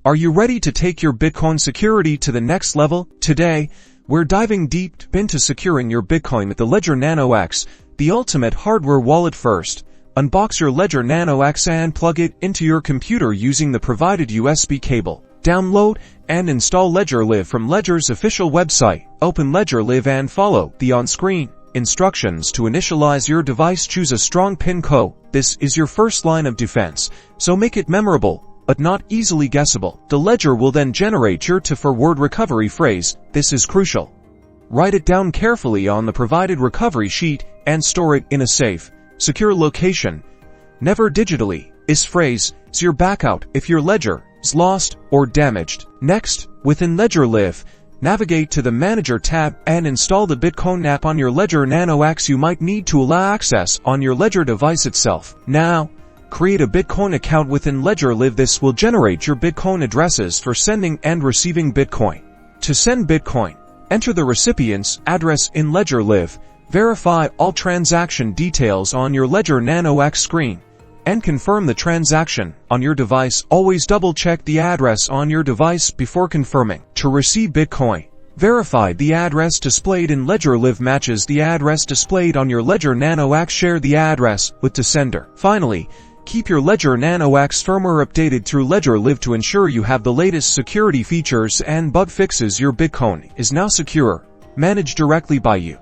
Are you ready to take your Bitcoin security to the next level? Today, we're diving deep into securing your Bitcoin with the Ledger Nano X, the ultimate hardware wallet. First, unbox your Ledger Nano X and plug it into your computer using the provided USB cable. Download and install Ledger Live from Ledger's official website. Open Ledger Live and follow the on-screen instructions to initialize your device. Choose a strong PIN code. This is your first line of defense, so make it memorable but not easily guessable. The Ledger will then generate your two-word recovery phrase. This is crucial. Write it down carefully on the provided recovery sheet and store it in a safe, secure location. Never digitally. This phrase is your backup if your ledger is lost or damaged. Next, within Ledger Live, navigate to the Manager tab and install the Bitcoin app on your Ledger Nano X. You might need to allow access on your Ledger device itself. Now, create a Bitcoin account within Ledger Live. This will generate your Bitcoin addresses for sending and receiving Bitcoin. To send Bitcoin, enter the recipient's address in Ledger Live. Verify all transaction details on your Ledger Nano X screen and confirm the transaction on your device. Always double-check the address on your device before confirming. To receive Bitcoin, verify the address displayed in Ledger Live matches the address displayed on your Ledger Nano X. Share the address with the sender. Finally, keep your Ledger Nano X firmware updated through Ledger Live to ensure you have the latest security features and bug fixes. Your Bitcoin is now secure, managed directly by you.